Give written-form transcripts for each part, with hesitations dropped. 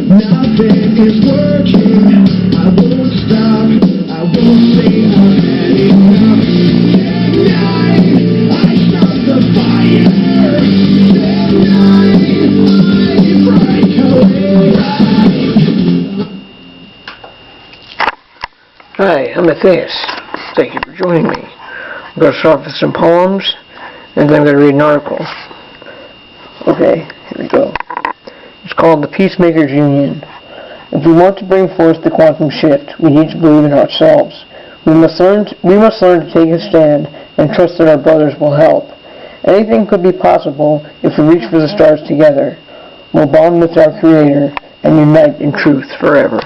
Nothing is working. I won't stop. I won't say I've had enough. Tonight, I start the fire. Tonight, I break away. Hi, I'm Matthaeus. Thank you for joining me. I'm going to start with some poems, and then I'm going to read an article. Okay, here we go. It's called The Peacemaker's Union. If we want to bring forth the quantum shift, we need to believe in ourselves. We must learn to take a stand and trust that our brothers will help. Anything could be possible if we reach for the stars together. We'll bond with our Creator and unite in truth forever.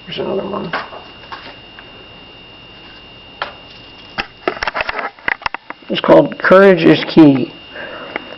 Here's another one. It's called Courage is Key.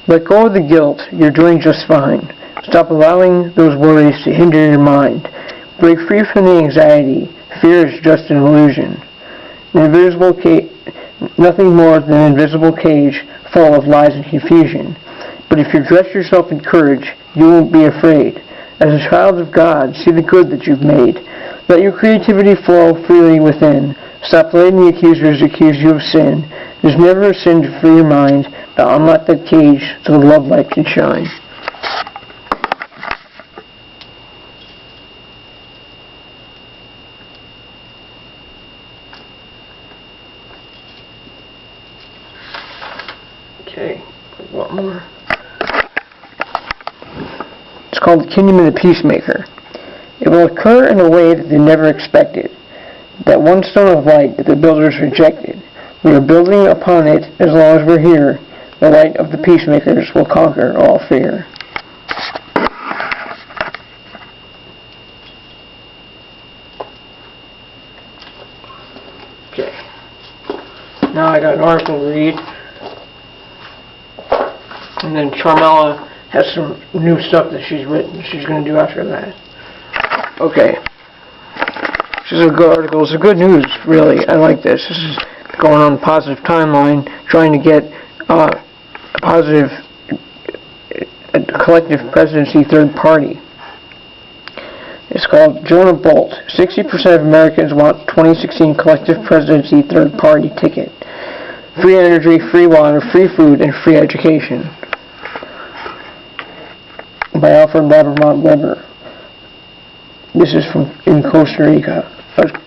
Let go of the guilt. You're doing just fine. Stop allowing those worries to hinder your mind. Break free from the anxiety. Fear is just an illusion. Nothing more than an invisible cage full of lies and confusion. But if you dress yourself in courage, you won't be afraid. As a child of God, see the good that you've made. Let your creativity flow freely within. Stop letting the accusers accuse you of sin. There's never a sin to free your mind. Now unlock that cage so the love light can shine. Okay, one more. It's called The Kingdom of the Peacemaker. It will occur in a way that they never expected. That one stone of light that the builders rejected. We are building upon it as long as we're here. The light of the peacemakers will conquer all fear. Okay. Now I got an article to read. And then Charmella has some new stuff that she's written. She's going to do after that. Okay. This is a good article. It's a good news, really. I like this. This is going on a positive timeline, trying to get a positive collective presidency third party. It's called Jonah Post. 60% of Americans want 2016 collective presidency third party ticket. Free energy, free water, free food, and free education. By Alfred Lambremont Webre. This is in Costa Rica.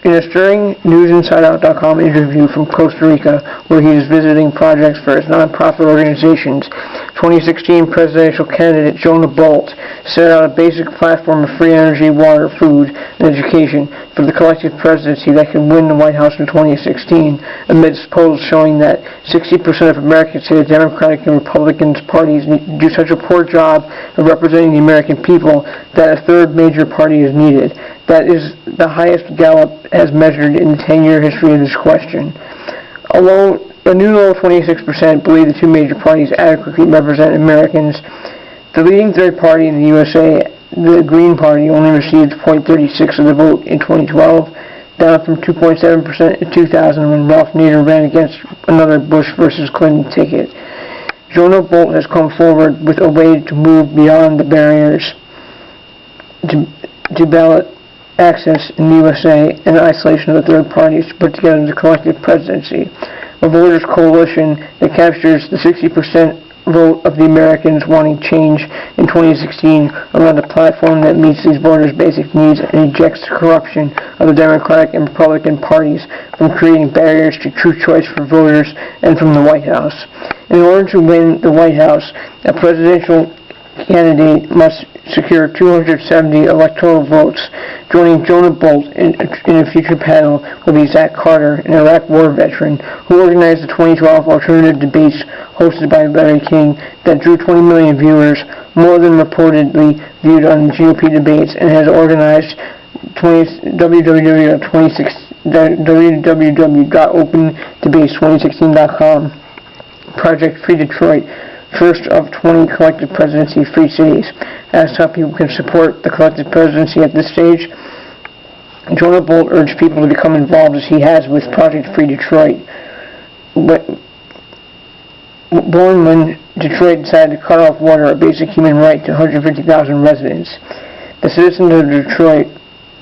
In a stirring newsinsideout.com interview from Costa Rica, where he is visiting projects for his nonprofit organizations, 2016 presidential candidate Jonah Post set out a basic platform of free energy, water, food, and education for the collective presidency that can win the White House in 2016, amidst polls showing that 60% of Americans say the Democratic and Republican parties do such a poor job of representing the American people that a third major party is needed. That is the highest Gallup has measured in the 10-year history of this question. Although a new low of 26% believe the two major parties adequately represent Americans, the leading third party in the USA, the Green Party, only received 0.36% of the vote in 2012, down from 2.7% in 2000 when Ralph Nader ran against another Bush versus Clinton ticket. Jonah Post has come forward with a way to move beyond the barriers to ballot access in the USA and the isolation of the third parties to put together the collective presidency, a voters' coalition that captures the 60% vote of the Americans wanting change in 2016 around a platform that meets these voters' basic needs and ejects the corruption of the Democratic and Republican parties from creating barriers to true choice for voters and from the White House. In order to win the White House, a presidential candidate must secure 270 electoral votes. Joining Jonah Post in a future panel will be Zach Carter, an Iraq war veteran, who organized the 2012 alternative debates hosted by Larry King that drew 20 million viewers, more than reportedly viewed on GOP debates, and has organized www.opendebates2016.com Project Free Detroit, first of 20 collective presidency free cities. Asked how people can support the collective presidency at this stage, Jonah Post urged people to become involved as he has with Project Free Detroit. But born when Detroit decided to cut off water, a basic human right to 150,000 residents. The citizens of Detroit,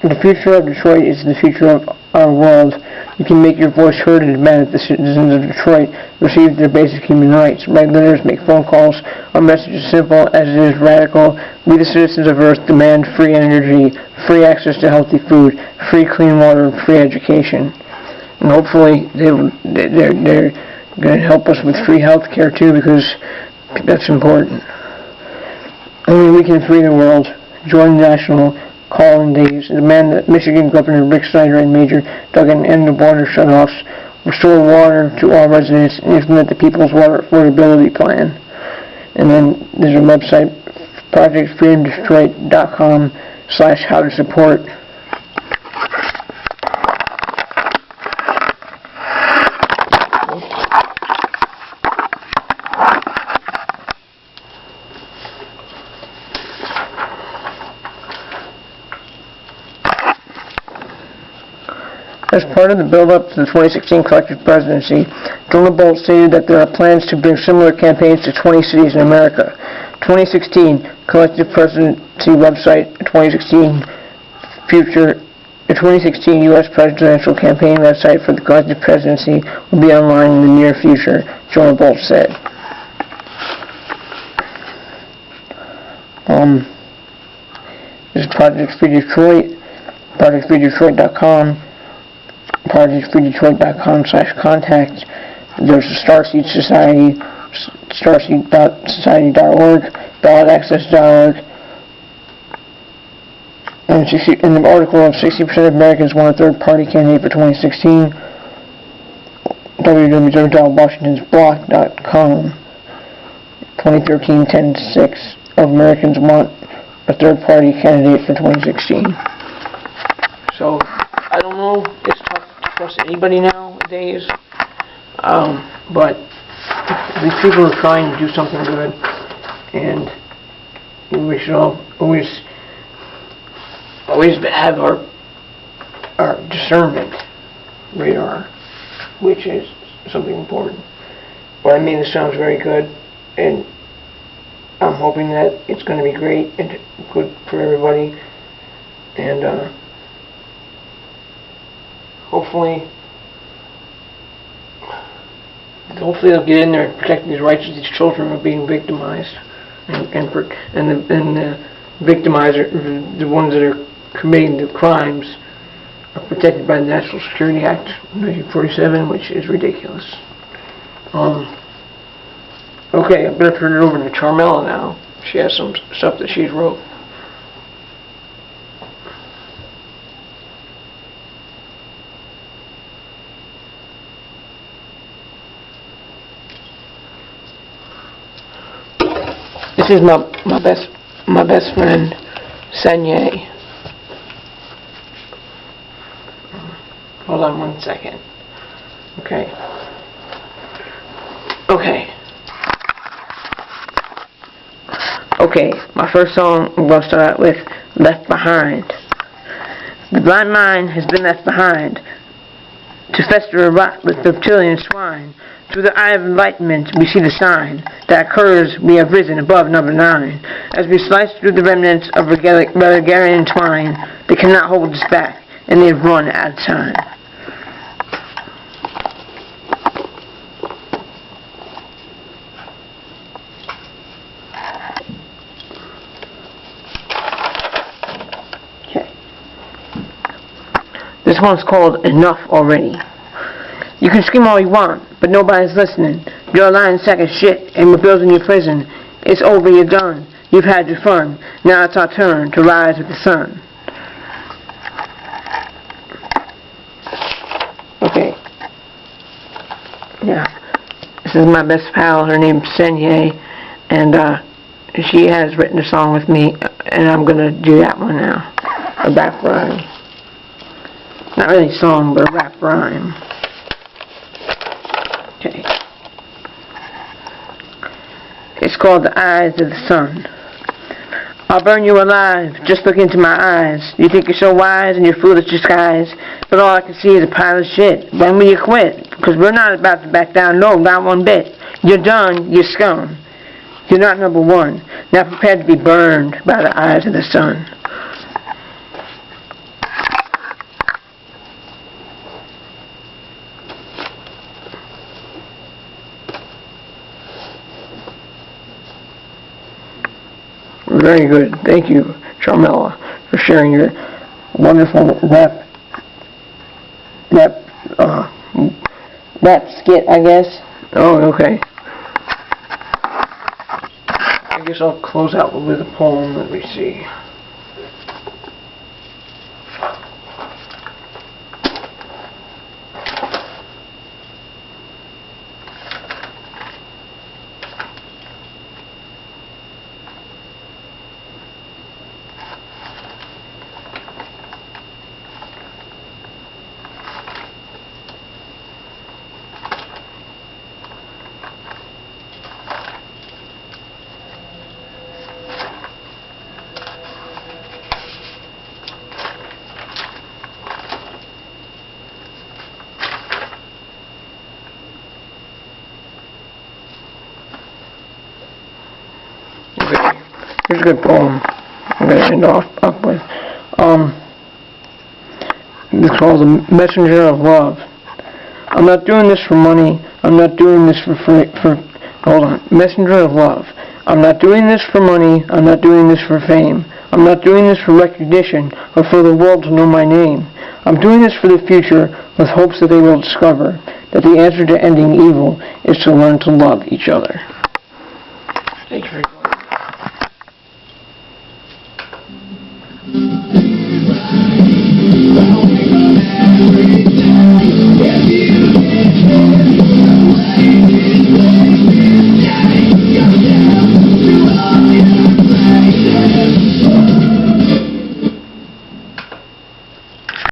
the future of Detroit is the future of our world. You can make your voice heard and demand that the citizens of Detroit receive their basic human rights. Write letters, make phone calls. Our message is simple as it is radical. We, the citizens of Earth, demand free energy, free access to healthy food, free clean water, and free education. And hopefully they're going to help us with free health care too, because that's important. Only we can free the world. Join the national call in days. Demand that Michigan Governor Rick Snyder and Major Duggan end the water shutoffs, restore water to all residents, and implement the People's Water Affordability Plan. And then there's a website, projectfreedomdetroit.com/how-to-support. As part of the build-up to the 2016 collective presidency, Jonah Post stated that there are plans to bring similar campaigns to 20 cities in America. 2016 collective presidency website, 2016 U.S. presidential campaign website for the collective presidency will be online in the near future, Jonah Post said. This is Project Free Detroit, projectfreedetroit.com. projectfreedetroit.com/contact. There's the Starseed Society, starseed.society.org, ballotaccess.org. And in the article of 60% of Americans want a third-party candidate for 2016, www.washingtonsblock.com. 2013 10-6 of Americans want a third-party candidate for 2016. So, I don't know, it's tough to trust anybody nowadays, but these people are trying to do something good, and we should always have our discernment radar, which is something important. But I mean, this sounds very good, and I'm hoping that it's going to be great and good for everybody, and hopefully they'll get in there and protect these rights of these children who are being victimized, and the victimizer, the ones that are committing the crimes, are protected by the National Security Act 1947, which is ridiculous. Okay, I better turn it over to Charmella now. She has some stuff that she's wrote. This is my best friend, Senyae. Hold on one second. Okay. Okay, my first song I'm going to start out with, Left Behind. The blind mind has been left behind to fester and rot with reptilian swine. Through the eye of enlightenment we see the sign that occurs we have risen above number 9. As we slice through the remnants of Religarian twine, they cannot hold us back, and they've run out of time. This one's called Enough Already. You can scream all you want, but nobody's listening. You're a lying sack of shit, and we're building your prison. It's over, you're done. You've had your fun. Now it's our turn to rise with the sun. Okay. Yeah. This is my best pal. Her name's Senyae, and she has written a song with me, and I'm gonna do that one now. A rap rhyme. Not really a song, but a rap rhyme. Okay. It's called The Eyes of the Sun. I'll burn you alive, just look into my eyes. You think you're so wise in your foolish disguise, but all I can see is a pile of shit. When will you quit? Because we're not about to back down, no, not one bit. You're done, you're scum. You're not number one, not prepared to be burned by the eyes of the sun. Very good. Thank you, Charmella, for sharing your wonderful rap skit, I guess. Oh, okay. I guess I'll close out with a poem. Let me see. Here's a good poem I'm going to end off up with. It's called The Messenger of Love. I'm not doing this for money. I'm not doing this Messenger of Love. I'm not doing this for money. I'm not doing this for fame. I'm not doing this for recognition or for the world to know my name. I'm doing this for the future with hopes that they will discover that the answer to ending evil is to learn to love each other. Thank you very much.